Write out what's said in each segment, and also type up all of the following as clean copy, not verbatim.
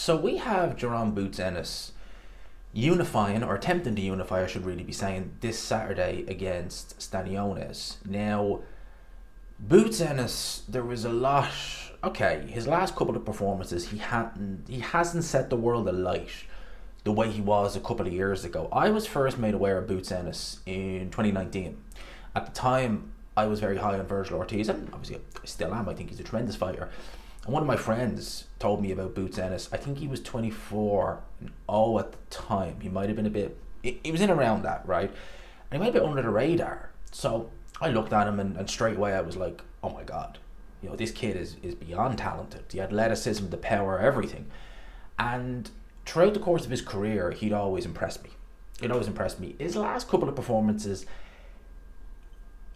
So we have Jaron Boots Ennis unifying, or attempting to unify, I should really be saying, this Saturday against Staniones. Now, Boots Ennis, there was a lot. Okay, his last couple of performances, he hasn't set the world alight the way he was a couple of years ago. I was first made aware of Boots Ennis in 2019. At the time, I was very high on Virgil Ortiz, and obviously I still am. I think he's a tremendous fighter. And one of my friends told me about Boots Ennis. I think he was 24-0 at the time. He might have been a bit. He was in around that, right? And he might have been under the radar. So I looked at him, and straight away I was like, oh my God, this kid is beyond talented. The athleticism, the power, everything. And throughout the course of his career, he'd always impressed me. His last couple of performances,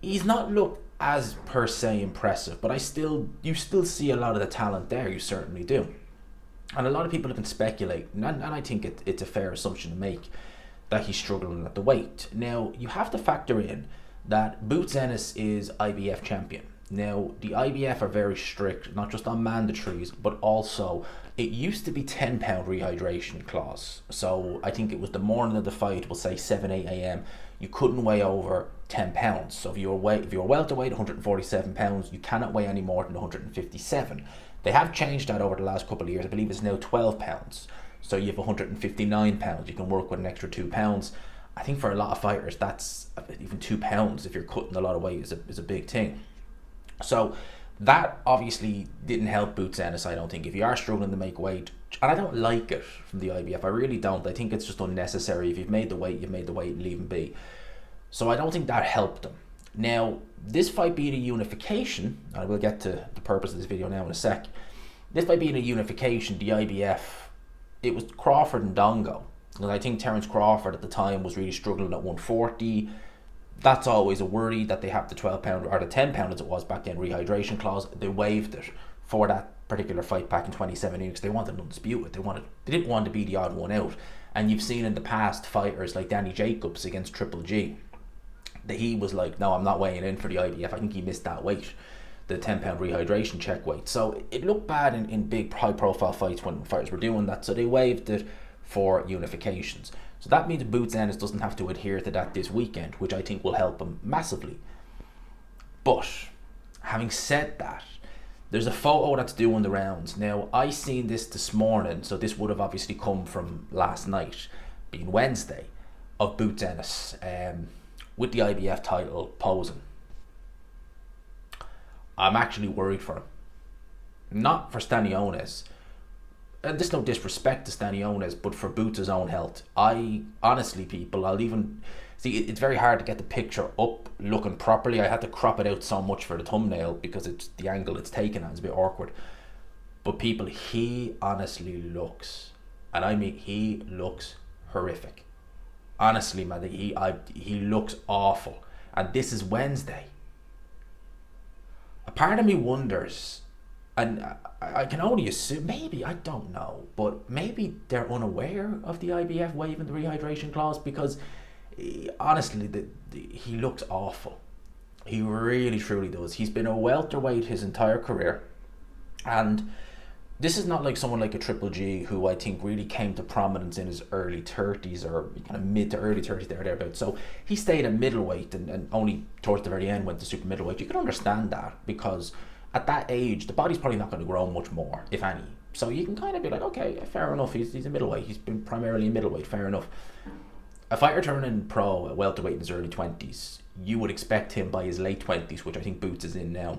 he's not looked as per se impressive, but you still see a lot of the talent there. You certainly do. And a lot of people can speculate, and I think it's a fair assumption to make, that he's struggling at the weight. Now, you have to factor in that Boots Ennis is IBF champion. Now, the IBF are very strict, not just on mandatories, but also it used to be £10 rehydration clause. So I think it was the morning of the fight, we'll say 7-8 a.m. You couldn't weigh over £10. So if you're welterweight, 147 pounds, you cannot weigh any more than 157. They have changed that over the last couple of years. I believe it's now £12. So you have 159 pounds. You can work with an extra £2. I think for a lot of fighters, that's even £2 if you're cutting a lot of weight is a big thing. So that obviously didn't help Boots Ennis, I don't think. If you are struggling to make weight, and I don't like it from the IBF, I really don't. I think it's just unnecessary. If you've made the weight, and leave him be. So I don't think that helped him. Now, this fight being a unification, and I will get to the purpose of this video now in a sec. This fight being a unification, the IBF, it was Crawford and Dongo. And I think Terence Crawford at the time was really struggling at 140. That's always a worry that they have the £12 or the £10 as it was back then rehydration clause. They waived it for that particular fight back in 2017 because they wanted undisputed. They didn't want to be the odd one out. And you've seen in the past fighters like Danny Jacobs against Triple G that he was like, no, I'm not weighing in for the IBF. I think he missed that weight, the £10 rehydration check weight. So it looked bad in big high profile fights when fighters were doing that. So they waived it for unifications. So that means Boots Ennis doesn't have to adhere to that this weekend, which I think will help him massively. But having said that, there's a photo that's doing the rounds. Now, I seen this morning, so this would have obviously come from last night, being Wednesday, of Boots Ennis with the IBF title posing. I'm actually worried for him. Not for Staniones. And there's no disrespect to Staniones, but for Boots' own health. I honestly, people, I'll even see it's very hard to get the picture up looking properly. I had to crop it out so much for the thumbnail because it's the angle it's taken at is a bit awkward. But people, he honestly looks, and I mean he looks horrific. Honestly, man, he looks awful. And this is Wednesday. A part of me wonders, and I can only assume, maybe, I don't know, but maybe they're unaware of the IBF waiving the rehydration clause because honestly, he looks awful. He really, truly does. He's been a welterweight his entire career, and this is not like someone like a Triple G who I think really came to prominence in his early 30s or kind of mid to early 30s thereabouts. So he stayed at middleweight and only towards the very end went to super middleweight. You can understand that because at that age, the body's probably not going to grow much more, if any. So you can kind of be like, okay, fair enough. He's a middleweight. He's been primarily a middleweight. Fair enough. A fighter turning pro at welterweight in his early 20s, you would expect him by his late 20s, which I think Boots is in now,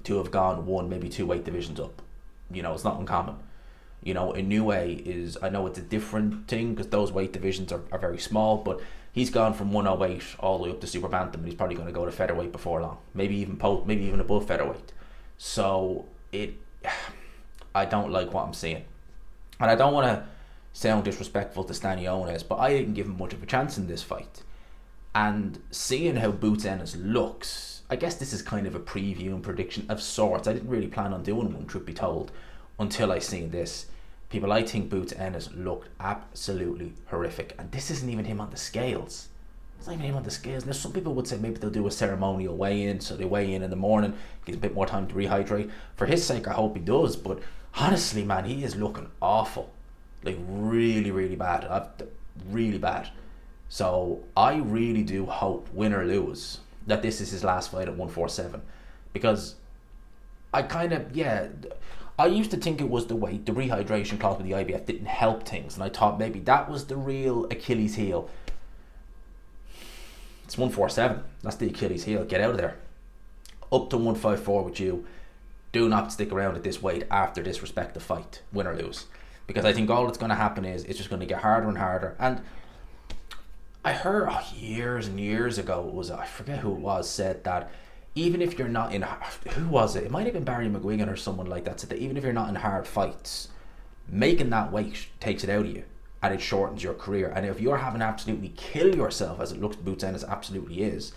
to have gone one, maybe two weight divisions up. It's not uncommon. A new way is, I know it's a different thing because those weight divisions are very small, but he's gone from 108 all the way up to super bantam, and he's probably going to go to featherweight before long, maybe even above featherweight. So I don't like what I'm seeing, and I don't want to sound disrespectful to Staniones, but I didn't give him much of a chance in this fight. And seeing how Boots Ennis looks, I guess this is kind of a preview and prediction of sorts. I didn't really plan on doing one, truth be told, until I seen this. People, I think Boots Ennis looked absolutely horrific, and this isn't even him on the scales. It's not even him on the scales. Now, some people would say maybe they'll do a ceremonial weigh-in, so they weigh in the morning, gives a bit more time to rehydrate. For his sake, I hope he does, but honestly, man, he is looking awful. like really, really bad. Really bad. So I really do hope, win or lose, that this is his last fight at 147, because I kind of, yeah, I used to think it was the weight, the rehydration clause with the IBF didn't help things, and I thought maybe that was the real Achilles heel. It's 147. That's the Achilles heel. Get out of there. Up to 154 with you. Do not stick around at this weight after this respective fight, win or lose, because I think all that's going to happen is it's just going to get harder and harder. And I heard years and years ago, it was, I forget who it was, said that even if you're not in, who was it? It might have been Barry McGuigan or someone like that, said that even if you're not in hard fights, making that weight takes it out of you and it shortens your career. And if you're having to absolutely kill yourself, as it looks Boots Ennis absolutely is,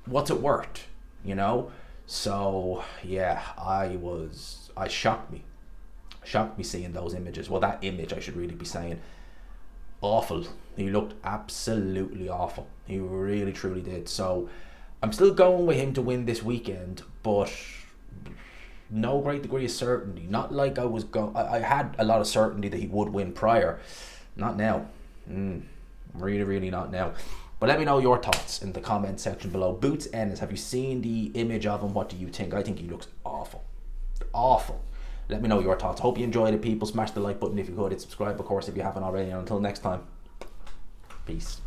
what's it worth? You know? So yeah, I shocked me seeing those images. Well, that image, I should really be saying. Awful. He looked absolutely awful. He really truly did. So I'm still going with him to win this weekend, but no great degree of certainty. Not like I had a lot of certainty that he would win prior. Not now. Really, really not now. But let me know your thoughts in the comment section below. Boots Ennis, have you seen the image of him? What do you think? I think he looks awful. Awful. Let me know your thoughts. Hope you enjoyed it, people. Smash the like button if you could. Hit subscribe, of course, if you haven't already. And until next time, peace.